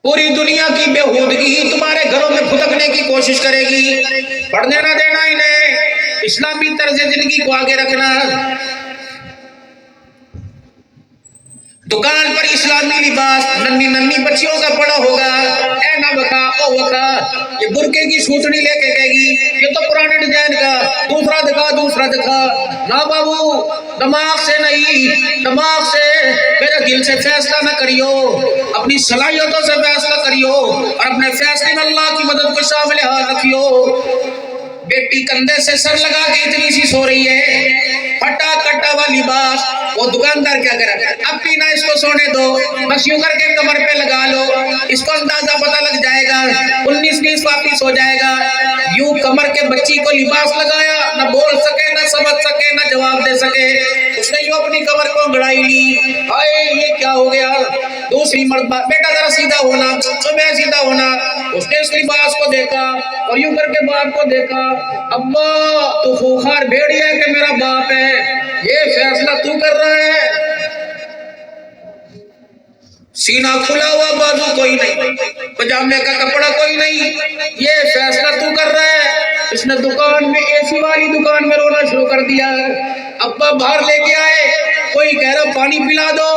पूरी दुनिया की बेहूदगी तुम्हारे घरों में फुदकने की कोशिश करेगी। पढ़ने ना देना इन्हें, इस्लामी तर्ज जिंदगी को आगे रखना। दुकान पर इस्लामी लिबास नन्ही नन्ही बच्चियों का पड़ा होगा, ए ना बका ओ वका, ये बुरके की सूचनी लेके कहेगी ये तो पुराने डिजाइन का, दूसरा दिखा दूसरा दिखा। ना बाबू, दिमाग से नहीं, दिमाग से मेरे दिल से फैसला न करियो, अपनी सलाहियतों से फैसला करियो और अपने फैसले में अल्लाह की मदद को शामिल हाथ रखियो। बेटी कंधे से सर लगा के इतनी सी सो रही है, फटा कटा हुआ लिबास। वो दुकानदार क्या करे, अब भी ना इसको सोने दो, बस यूं करके कमर पे लगा लो, इसको अंदाजा पता लग जाएगा, 19-20 वापिस हो जाएगा। यूं कमर के बच्ची को लिबास लगाया, न बोल सके न समझ सके न जवाब दे सके, उसने यूं अपनी कमर को गड़ाई ली। हाय ये क्या हो गया। दूसरी मर्द, बेटा जरा सीधा होना, सुबह सीधा होना। उसने उस लिबास को देखा और यूं करके बाप को देखा, अब्बा तू खूंखार भेड़िया है कि मेरा बाप है, ये फैसला तू कर रहा है। सीना खुला हुआ, बाजू कोई नहीं, पजामे का कपड़ा कोई नहीं, ये फैसला तू कर रहा है। इसने दुकान में, एसी वाली दुकान में रोना शुरू कर दिया। अब्बा बाहर लेके आए, कोई कह रहा पानी पिला दो,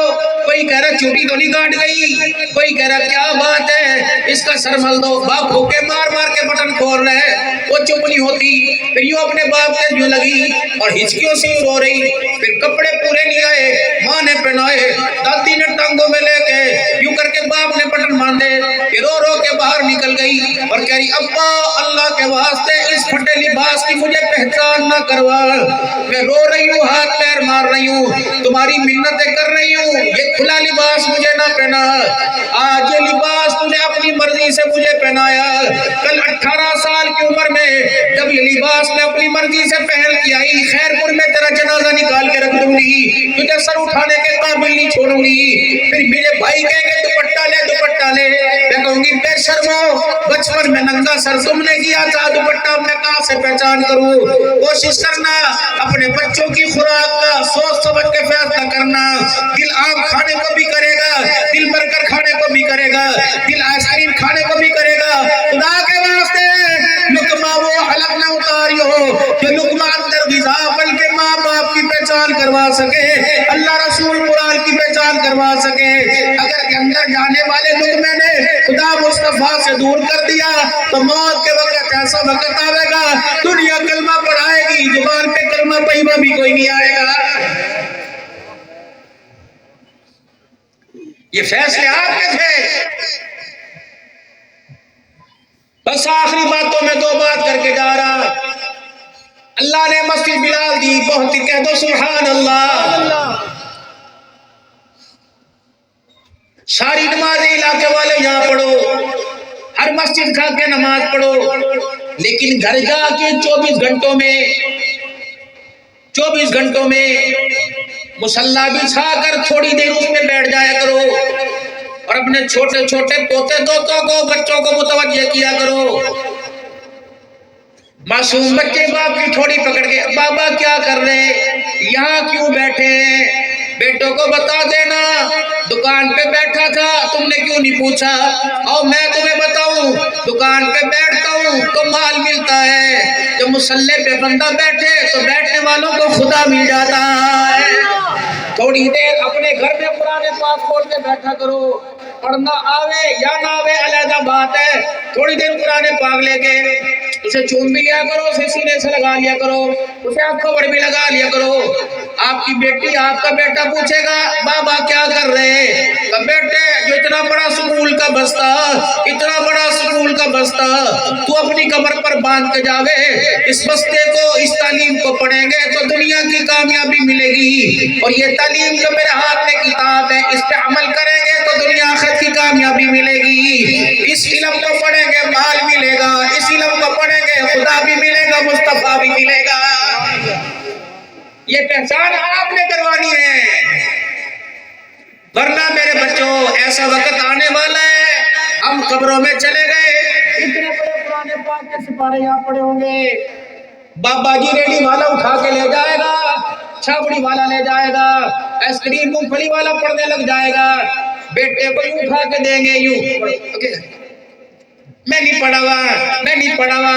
कोई कह रहा चोटी तो नहीं काट गई, कोई कह रहा क्या बात है इसका सर मल दो। बाप भूखे मार मार के बटन खोल रहे हैं, वो चुप नहीं होती, फिर यूं अपने बाप से यूं लगी और हिचकियों से रो रही। फिर कपड़े पूरे नहीं आए, माँ ने पहनाए, दादी ने टांगों में लेके यूं करके बाप ने बटन बांधे, फिर रो रो के बाहर निकल गई और कह रही अब्बा अल्लाह के वास्ते इस फटे लिबास की मुझे पहचान ना करवा, मैं रो रही हूँ, हाथ पैर मार रही हूँ, तुम्हारी मिन्नतें कर रही हूँ, ये खुला लिबास मुझे ना पहना। आज ये लिबास तूने अपनी मर्जी से मुझे पहनाया, कल 18 साल की उम्र में जब ये लिबास मैं अपनी मर्जी से पहन के आई, खैरपुर में तेरा जनाजा निकाल के रख दूंगी, तुझे सर उठाने के काबिल नहीं छोड़ूंगी। फिर मेरे भाई कहेंगे दुपट्टा ले दुपट्टा ले, मैं कहूंगी बेशर्मो, बचपन में नंगा सर तुमने किया था, दुपट्टा मैं कहां से पहचान करूं। कोशिश करना अपने बच्चों की खुराक का सोच समझ के फैसला करना। दिल आम खाने को भी करेगा, दिल बर्गर खाने को भी करेगा, दिल आइसक्रीम खाने को भी करेगा। खुदा के वास्ते लुकमा वो हलक न उतारियो जो लुकमा अंदर गिजा, बल्कि माँ बाप की पहचान करवा सके, अल्लाह रसूल कुरान की पहचान करवा सके। अगर अंदर जाने वाले लुकमे ने खुदा मुस्तफा से दूर कर दिया तो मौत के वक्त ऐसा वक्त आएगा, दुनिया कलमा पढ़ाएगी, जुबान पे कलमा तैयबा भी कोई नहीं आएगा। ये फैसले आपके थे। बस आखिरी बातों में 2 बात करके जा रहा। अल्लाह ने मस्जिद बिलाल दी, बहुत ही कह दो सुभान अल्लाह। सारी नमाज इलाके वाले यहाँ पढ़ो, हर मस्जिद खा के नमाज पढ़ो, लेकिन घर जाके 24 घंटों में मुसल्ला बिछा कर थोड़ी देर उसमें बैठ जाया करो और अपने छोटे छोटे पोते दोतों को, बच्चों को मुतवज्जे किया करो। मासूम बच्चे बाप की ठोड़ी पकड़ के, बाबा क्या कर रहे, यहाँ क्यों बैठे हैं, बेटों को बता देना दुकान पे बैठा था, तुमने क्यों नहीं पूछा। और मैं तुम्हें बताऊं, दुकान पे बैठता हूं तो माल मिलता है, जब मुसल्ले पे बंदा बैठे तो बैठने वालों को खुदा मिल जाता है। थोड़ी देर अपने घर में पुराने पास खोल के बैठा करो, पढ़ना आवे या ना आवे अलग बात है। थोड़ी देर पुराने पाग लेके उसे चूम भी लिया करो, उसे सीने से लगा लिया करो, उसे आंखों पर भी लगा लिया करो। आपकी बेटी, आपका बेटा पूछेगा बाबा क्या कर रहे हैं, तो बेटे जो इतना बड़ा स्कूल का बस्ता, इतना बड़ा स्कूल का बस्ता तू अपनी कमर पर बांध के जावे, इस बस्ते को, इस तालीम को पढ़ेंगे तो दुनिया की कामयाबी मिलेगी, और ये तालीम जो मेरे हाथ में किताब है इस पे अमल करेंगे तो दुनिया आखिरत की कामयाबी मिलेगी। इस इल्म को पढ़ेंगे माल मिलेगा, इस इल्म को पढ़ेंगे खुदा भी मिलेगा, मुस्तफा भी मिलेगा। ये पहचान आपने करवानी है, वरना मेरे बच्चों ऐसा वक्त आने वाला है हम कब्रों में चले गए, इतने बड़े पुराने पाक के सिपारे यहाँ पड़े होंगे, बाबा जी रेडी वाला उठा के ले जाएगा, छाबड़ी वाला ले जाएगा, आइसक्रीम मूंगफली वाला पड़ने लग जाएगा, بیٹے کو یوں اٹھا کے دیں گے یوں، میں نہیں پڑھا ہوا،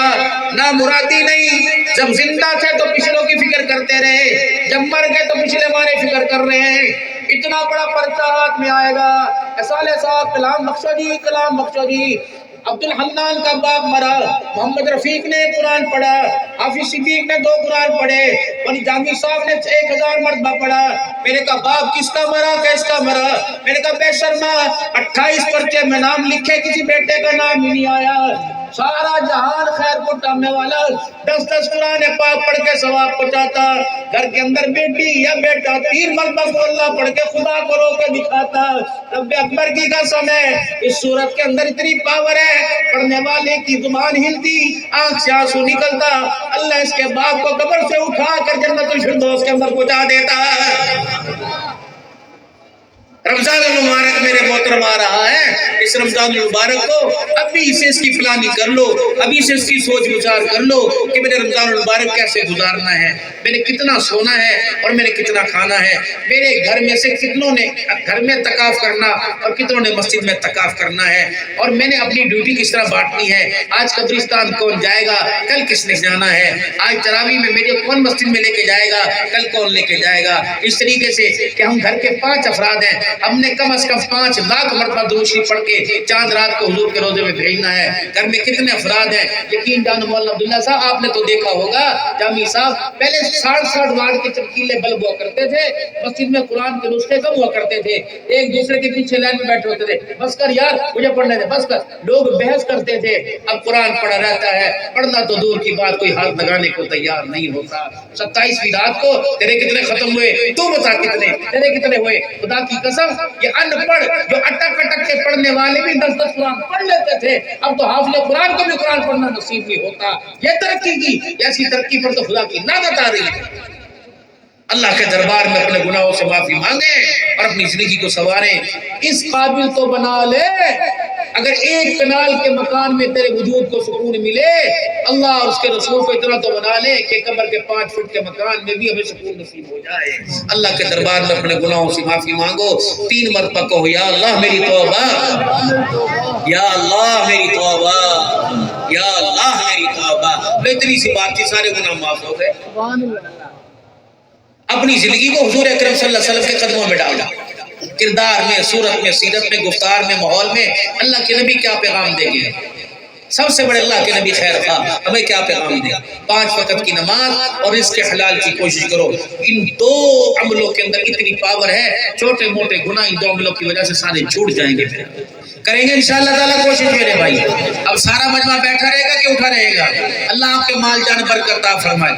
نہ مرادی نہیں، جب زندہ تھے تو پچھلوں کی فکر کرتے رہے، جب مر گئے تو پچھلے ہمارے فکر کر رہے ہیں، اتنا بڑا پرچہ ہاتھ میں آئے گا۔ ایسالے صاحب کلام بخشو جی، عبد الحنان کا باپ مرا، محمد رفیق نے قرآن پڑھا، حافظ صدیق نے 2 قرآن پڑھے، اور جامی صاحب نے 1000 مرتبہ پڑھا۔ میں نے کہا باپ کس کا مرا، کیس کا مرا؟ میں نے کہا بے شرما 28 پرچے میں نام لکھے، کسی بیٹے کا نام ہی نہیں آیا۔ سارا جہان خیر کو ٹامنے والا 10 قرآن پاک پڑھ کے ثواب پہنچاتا، گھر کے اندر بیٹی یا بیٹا 3 مرتبہ کو اللہ پڑھ کے خدا کو رو کے دکھاتا۔ رب اکبر کی قسم ہے، اس سورت کے اندر اتنی پاور ہے، پڑھنے والے کی زبان ہلتی، آنکھ سے آنسو نکلتا، اللہ اس کے باپ کو قبر سے اٹھا کر جنت الفردوس کے اندر پہنچا دیتا۔ رمضان المبارک میرے محترم آ رہا ہے، اس رمضان المبارک کو ابھی سے اس کی پلاننگ کر لو، ابھی سے اس کی سوچ بچار کر لو کہ میرے رمضان المبارک کیسے گزارنا ہے، میں نے کتنا سونا ہے اور میں نے کتنا کھانا ہے، میرے گھر میں سے کتنوں نے گھر میں اعتکاف کرنا اور کتنوں نے مسجد میں اعتکاف کرنا ہے، اور میں نے اپنی ڈیوٹی کس طرح بانٹنی ہے، آج قبرستان کون جائے گا، کل کس نے جانا ہے، آج تراویح میں میرے کون مسجد میں لے کے جائے گا، کل کون لے کے جائے گا، اس طریقے سے کہ ہم گھر کے 5 افراد ہیں، ہم نے کم از کم 5 لاکھ مرتبہ درود شریف پڑھ کے چاند رات کو حضور کے روزے میں بھیجنا ہے۔ گھر میں کتنے افراد ہیں، یقین جانو مولانا عبداللہ صاحب آپ نے تو دیکھا ہوگا، جامی صاحب پہلے 60 واٹ کے چمکیلے بلب ہوا کرتے تھے، مسجد میں قرآن کے نسخے کم ہوا کرتے تھے، ایک دوسرے کے پیچھے لائن میں بیٹھے ہوتے تھے، بس کر یار مجھے پڑھنے دے، بس کر، لوگ بحث کرتے تھے، اب قرآن پڑھا رہتا ہے، پڑھنا تو دور کی بات، کوئی ہاتھ لگانے کو تیار نہیں ہوتا۔ 27ویں رات کو تیرے کتنے ختم ہوئے، تو بتا کتنے، تیرے کتنے ہوئے؟ خدا کی قسم یہ ان پڑھ جو اٹک کے پڑھنے والے بھی 10 قرآن پڑھ لیتے تھے، اب تو حافظ قرآن کو بھی قرآن پڑھنا نصیب نہیں ہوتا۔ یہ ترقی کی، ایسی ترقی پر تو خدا کی لعنت آ رہی ہے۔ اللہ کے دربار میں اپنے گناہوں سے معافی مانگیں اور اپنی زندگی کو سنواریں۔ اس قابل تو بنا لے، اگر 1 کنال کے مکان میں تیرے وجود کو سکون ملے، اللہ اور اس کے رسول کو اتنا تو بنا لے کہ قبر کے 5 فٹ کے مکان میں بھی ہمیں سکون نصیب ہو جائے۔ اللہ کے دربار میں اپنے گناہوں سے معافی مانگو، 3 مرتبہ کہو یا اللہ میری توبہ، یا اللہ میری توبہ، یا اللہ میری توبہ۔ اتنی سی بات تھی، سارے گناہ معاف ہو گئے۔ اپنی زندگی کو حضور اکرم صلی اللہ علیہ وسلم کے قدموں میں ڈالا، کردار میں، صورت میں، سیرت میں، گفتار میں، ماحول میں اللہ کے نبی کیا پیغام دے گئے، سب سے بڑے اللہ کے نبی خیر خواہ ہمیں کیا پیغام دے؟ 5 وقت کی نماز اور رزق حلال کی کوشش کرو۔ ان 2 عملوں کے اندر اتنی پاور ہے، چھوٹے موٹے گناہ ان 2 عملوں کی وجہ سے سارے چھوٹ جائیں گے۔ پھر کریں گے انشاءاللہ تعالیٰ کوشش میرے بھائی۔ اب سارا مجمع بیٹھا رہے گا کہ اٹھا رہے گا؟ اللہ آپ کے مال جان برکت عطا فرمائے۔